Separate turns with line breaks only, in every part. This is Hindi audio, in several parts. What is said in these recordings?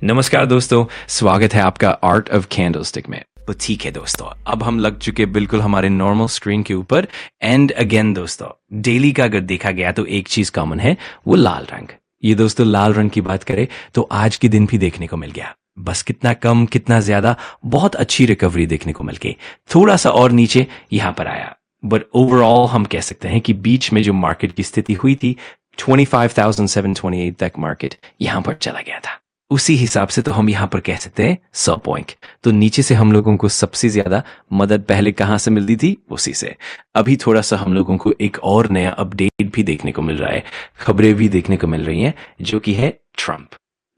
नमस्कार दोस्तों, स्वागत है आपका आर्ट ऑफ कैंडलस्टिक में। तो ठीक है दोस्तों, अब हम लग चुके बिल्कुल हमारे नॉर्मल स्क्रीन के ऊपर। एंड अगेन दोस्तों, डेली का अगर देखा गया तो एक चीज कॉमन है, वो लाल रंग। ये दोस्तों लाल रंग की बात करें तो आज के दिन भी देखने को मिल गया। बस कितना कम कितना ज्यादा, बहुत अच्छी रिकवरी देखने को मिल गई। थोड़ा सा और नीचे यहाँ पर आया, बट ओवरऑल हम कह सकते हैं कि बीच में जो मार्केट की स्थिति हुई थी 25,728 तक मार्केट यहाँ पर चला गया था। उसी हिसाब से तो हम यहाँ पर कह सकते हैं 100 पॉइंट। तो नीचे से हम लोगों को सबसे ज्यादा मदद पहले कहाँ से मिलती थी, उसी से। अभी थोड़ा सा हम लोगों को एक और नया अपडेट भी देखने को मिल रहा है, खबरें भी देखने को मिल रही हैं, जो कि है ट्रंप।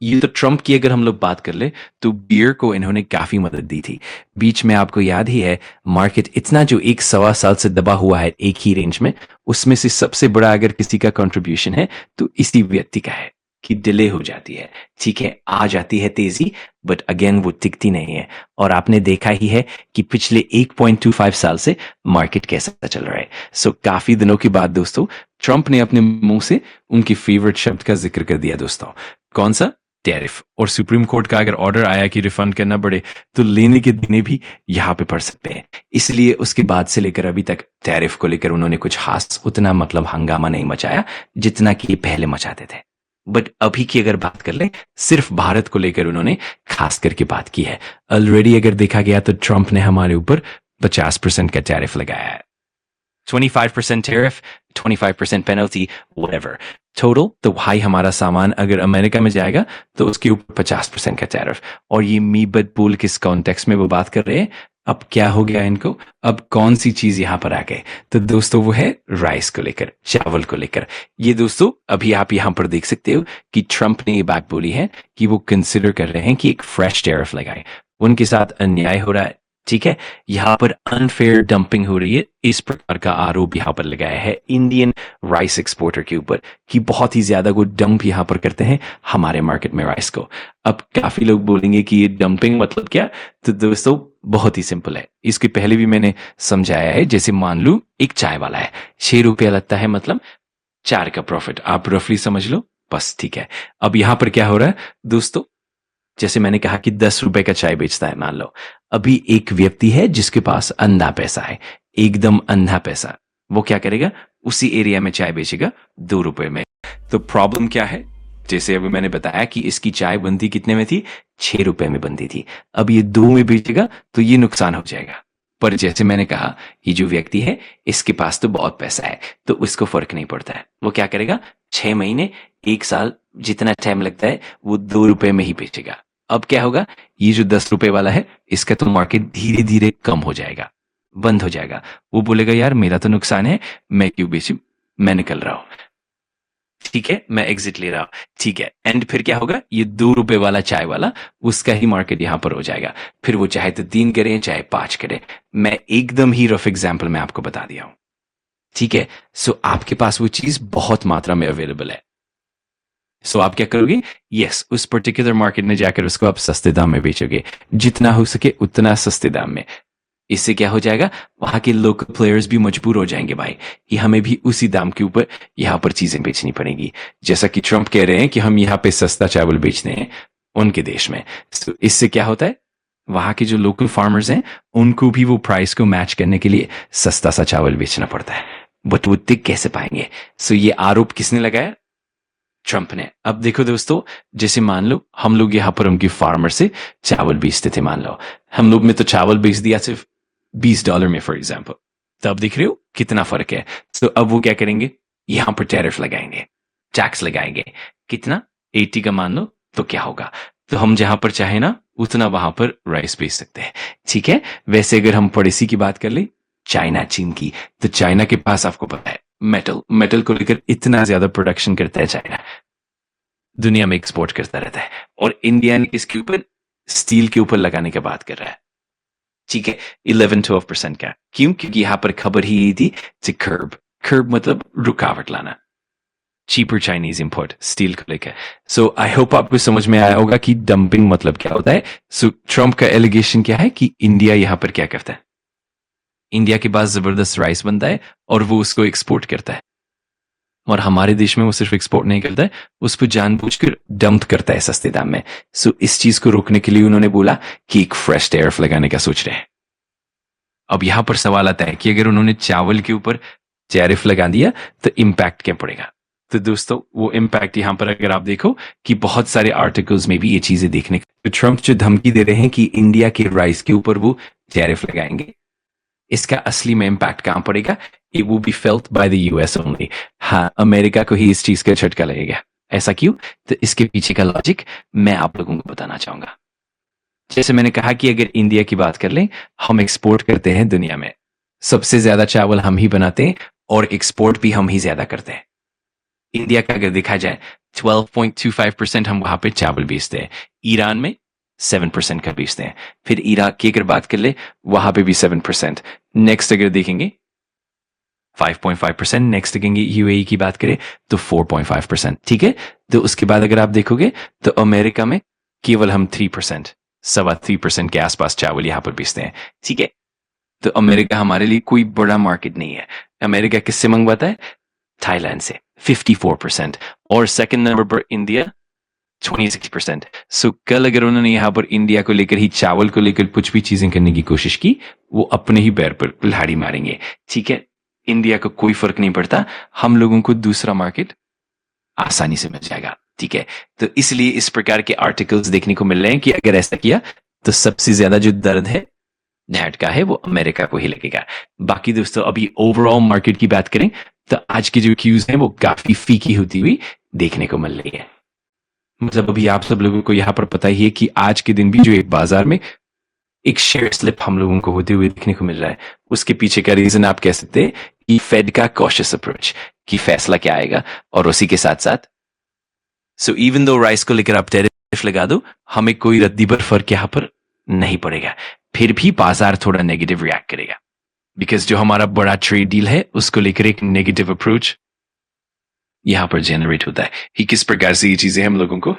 ये तो ट्रंप की अगर हम लोग बात कर ले तो बियर को इन्होंने काफी मदद दी थी। बीच में आपको याद ही है, मार्केट इतना जो एक सवा साल से दबा हुआ है एक ही रेंज में, उसमें से सबसे बड़ा अगर किसी का कंट्रीब्यूशन है तो इसी व्यक्ति का है कि डिले हो जाती है। ठीक है, आ जाती है तेजी, बट अगेन वो टिकती नहीं है। और आपने देखा ही है कि पिछले 1.25 साल से मार्केट कैसा चल रहा है। सो काफी दिनों के बाद दोस्तों ट्रंप ने अपने मुंह से उनकी फेवरेट शब्द का जिक्र कर दिया दोस्तों। कौन सा? टैरिफ। और सुप्रीम कोर्ट का अगर ऑर्डर आया कि रिफंड करना पड़े तो लेने के दिने भी यहाँ पे पड़ सकते हैं। इसलिए उसके बाद से लेकर अभी तक टैरिफ को लेकर उन्होंने कुछ खास उतना मतलब हंगामा नहीं मचाया जितना कि ये पहले मचाते थे। बट अभी की अगर बात कर ले, सिर्फ भारत को लेकर उन्होंने खास करके बात की है। ऑलरेडी अगर देखा गया तो ट्रंप ने हमारे ऊपर 50% का टैरिफ लगाया है। 25% टैरिफ, 25% पेनल्टी, whatever. टोटल तो भाई हमारा सामान अगर अमेरिका में जाएगा तो उसके ऊपर 50% का टैरिफ। और ये मी बट पुल किस कॉन्टेक्स्ट में वो बात कर रहे हैं, अब क्या हो गया इनको, अब कौन सी चीज यहां पर आ गए, तो दोस्तों वो है राइस को लेकर, चावल को लेकर। ये दोस्तों अभी आप यहां पर देख सकते हो कि ट्रंप ने ये बात बोली है कि वो कंसिडर कर रहे हैं कि एक फ्रेश टैरिफ लगाए। उनके साथ अन्याय हो रहा है, ठीक है, यहाँ पर अनफेयर डंपिंग हो रही है, इस प्रकार का आरोप यहाँ पर लगाया है इंडियन राइस एक्सपोर्टर के ऊपर कि बहुत ही ज्यादा वो डंप यहाँ पर करते हैं हमारे मार्केट में राइस को। अब काफी लोग बोलेंगे कि ये डंपिंग मतलब क्या, तो दोस्तों बहुत ही सिंपल है। इसके पहले भी मैंने समझाया है। जैसे मान लो एक चाय वाला है, 6 रुपया लगता है, मतलब 4 का प्रॉफिट, आप रफली समझ लो, बस ठीक है। अब यहाँ पर क्या हो रहा है दोस्तों, जैसे मैंने कहा कि 10 रुपए का चाय बेचता है, मान लो अभी एक व्यक्ति है जिसके पास अंधा पैसा है, एकदम अंधा पैसा, वो क्या करेगा, उसी एरिया में चाय बेचेगा 2 रुपए में। तो प्रॉब्लम क्या है, जैसे अभी मैंने बताया कि इसकी चाय बनती कितने में थी, 6 रुपए में बनती थी, अब ये 2 में बेचेगा तो ये नुकसान हो जाएगा। पर जैसे मैंने कहा, ये जो व्यक्ति है इसके पास तो बहुत पैसा है, तो उसको फर्क नहीं पड़ता है। वो क्या करेगा, 6 महीने 1 साल जितना टाइम लगता है वो 2 रुपए में ही बेचेगा। अब क्या होगा, ये जो 10 रुपए वाला है इसका तो मार्केट धीरे धीरे कम हो जाएगा, बंद हो जाएगा। वो बोलेगा यार मेरा तो नुकसान है, मैं क्यों बेचूं, मैं निकल रहा हूं, ठीक है, मैं एग्जिट ले रहा हूं, ठीक है। एंड फिर क्या होगा, ये 2 रुपए वाला चाय वाला, उसका ही मार्केट यहां पर हो जाएगा। फिर वो चाहे तो 3 करें चाहे 5 करें, मैं एकदम ही रफ एग्जाम्पल में आपको बता दिया हूं, ठीक है। सो आपके पास वो चीज बहुत मात्रा में अवेलेबल है। सो आप क्या करोगे, यस, उस पर्टिकुलर मार्केट में जाकर उसको आप सस्ते दाम में बेचोगे, जितना हो सके उतना सस्ते दाम में। इससे क्या हो जाएगा, वहां के लोकल प्लेयर्स भी मजबूर हो जाएंगे भाई कि हमें भी उसी दाम के ऊपर यहां पर चीजें बेचनी पड़ेगी। जैसा कि ट्रंप कह रहे हैं कि हम यहाँ पे सस्ता चावल बेचते हैं उनके देश में। so, इससे क्या होता है, वहां के जो लोकल फार्मर्स हैं उनको भी वो प्राइस को मैच करने के लिए सस्ता सा चावल बेचना पड़ता है, बट वो टिक कैसे पाएंगे। सो ये आरोप किसने लगाया, ट्रंप ने। अब देखो दोस्तों, जैसे मान लो हम लोग यहाँ पर उनके फार्मर से चावल बेचते थे, मान लो हम लोग ने तो चावल बेच दिया सिर्फ $20 में फॉर एग्जाम्पल, तो अब देख रहे हो कितना फर्क है। तो अब वो क्या करेंगे, यहां पर टैरिफ लगाएंगे, टैक्स लगाएंगे, कितना, 80 का मान लो, तो क्या होगा, तो हम जहां पर चाहे ना उतना वहां पर राइस बेच सकते हैं, ठीक है। वैसे अगर हम पड़ोसी की बात कर ले, चाइना, चीन की, तो चाइना के पास आपको पता है मेटल को लेकर इतना ज्यादा प्रोडक्शन करता है चाइना, दुनिया में एक्सपोर्ट करता रहता है। और इंडिया ने इसके ऊपर स्टील के ऊपर लगाने की बात कर रहा है, ठीक है, 11-12% का। क्यों, क्योंकि यहां पर खबर ही यही थी, कर्ब मतलब रुकावट लाना, चीपर चाइनीज इंपोर्ट स्टील को लेकर। सो आई होप आपको समझ में आया होगा कि डंपिंग मतलब क्या होता है। सो ट्रंप का एलिगेशन क्या है कि इंडिया यहां पर क्या करता है, इंडिया के पास जबरदस्त राइस बनता है और वो उसको एक्सपोर्ट करता है, और हमारे देश में वो सिर्फ एक्सपोर्ट नहीं करता है, उस पर जानबूझकर डंप करता है सस्ते दाम में। सो इस चीज को रोकने के लिए उन्होंने बोला कि एक फ्रेश टैरिफ लगाने का सोच रहे हैं। अब यहां पर सवाल आता है कि अगर उन्होंने चावल के ऊपर टैरिफ लगा दिया तो इम्पैक्ट क्या पड़ेगा। तो दोस्तों वो इम्पैक्ट यहां पर अगर आप देखो कि बहुत सारे आर्टिकल्स में भी ये चीजें देखने को, ट्रंप जो धमकी दे रहे हैं कि इंडिया के राइस के ऊपर वो टैरिफ लगाएंगे, इसका असली में इम्पैक्ट कहां पड़ेगा, it will be felt by the US only. हाँ, अमेरिका को ही इस चीज का झटका लगेगा। ऐसा क्यों? तो इसके पीछे का लॉजिक मैं आप लोगों को बताना चाहूंगा। जैसे मैंने कहा कि अगर इंडिया की बात कर लें, हम एक्सपोर्ट करते हैं दुनिया में, सबसे ज्यादा चावल हम ही बनाते हैं और एक्सपोर्ट भी हम ही ज्यादा करते हैं। इंडिया का अगर देखा जाए 12.25% हम वहां पे चावल बेचते हैं, ईरान में 7% का बेचते हैं, फिर इराक की अगर बात कर ले वहां पे भी 7%, नेक्स्ट अगर देखेंगे 5.5%, नेक्स्ट देखेंगे यूएई की बात करें तो 4.5%। ठीक है, तो उसके बाद अगर आप देखोगे तो अमेरिका में केवल हम 3%, 3% के आसपास चावल यहां पर बेचते हैं। ठीक है, तो अमेरिका हमारे लिए कोई बड़ा मार्केट नहीं है। अमेरिका किससे मंगवाता है? थाईलैंड से 54%, और सेकंड नंबर पर इंडिया 26%। सो कल अगर उन्होंने यहां पर इंडिया को लेकर ही, चावल को लेकर कुछ भी चीजें करने की कोशिश की, वो अपने ही पैर पर कुल्हाड़ी मारेंगे। ठीक है, इंडिया को कोई फर्क नहीं पड़ता, हम लोगों को दूसरा मार्केट आसानी से मिल जाएगा। ठीक है, तो इसलिए इस प्रकार के आर्टिकल्स देखने को मिल रहे हैं कि अगर ऐसा किया तो सबसे ज्यादा जो दर्द है, झटका है, वो अमेरिका को ही लगेगा। बाकी दोस्तों अभी ओवरऑल मार्केट की बात करें तो आज की जो क्यूज है वो काफी फीकी होती हुई देखने को मिल रही है। मतलब अभी आप सब लोगों को यहाँ पर पता ही है कि आज के दिन भी जो एक बाजार में एक शेयर स्लिप हम लोगों को होते हुए देखने को मिल रहा है, उसके पीछे का रीजन आप कह सकते हैं कि फेड का कॉशियस अप्रोच, कि फैसला क्या आएगा, और उसी के साथ साथ सो इवन दो राइस को लेकर आप टैरिफ लगा दो, हमें कोई रद्दी पर फर्क यहाँ पर नहीं पड़ेगा, फिर भी बाजार थोड़ा नेगेटिव रिएक्ट करेगा, बिकॉज जो हमारा बड़ा ट्रेड डील है उसको लेकर एक नेगेटिव अप्रोच यहां पर जनरेट होता है कि किस प्रकार से ये चीजें हम लोगों को,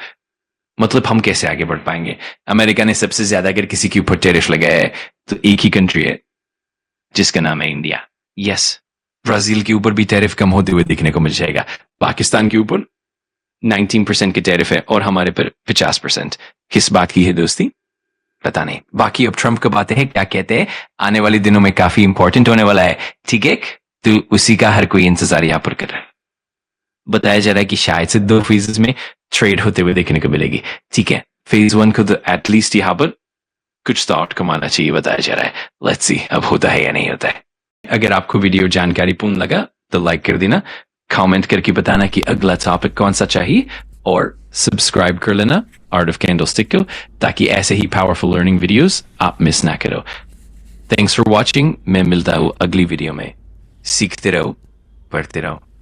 मतलब हम कैसे आगे बढ़ पाएंगे। अमेरिका ने सबसे ज्यादा अगर किसी के ऊपर टैरिफ लगाया है तो एक ही कंट्री है जिसका नाम है इंडिया। यस, ब्राजील के ऊपर भी टैरिफ कम होते हुए देखने को मिल जाएगा, पाकिस्तान के ऊपर 19% के टैरिफ है और हमारे पर 50%। किस बात की है दोस्ती, पता नहीं। बाकी अब ट्रंप कब आते हैं, क्या कहते हैं, आने वाले दिनों में काफी इंपॉर्टेंट होने वाला है। ठीक है, तो उसी का हर कोई इंतजार यहां पर कर रहा है। बताया जा रहा है कि शायद से 2 फेजेस में ट्रेड होते हुए देखने को मिलेगी। ठीक है, फेज 1 को तो एटलीस्ट यहां पर कुछ तो आउटकम आना चाहिए बताया जा रहा है। लेट्स सी अब होता है या नहीं होता है। अगर आपको वीडियो जानकारीपूर्ण लगा तो लाइक कर देना, कमेंट करके बताना कि अगला टॉपिक कौन सा चाहिए, और सब्सक्राइब कर लेना आर्ट ऑफ कैंडलस्टिक को, ताकि ऐसे ही पावरफुल लर्निंग वीडियोस आप मिस ना करो। थैंक्स फॉर वॉचिंग, मैं मिलता हूँ अगली वीडियो में। सीखते रहो, पढ़ते रहो।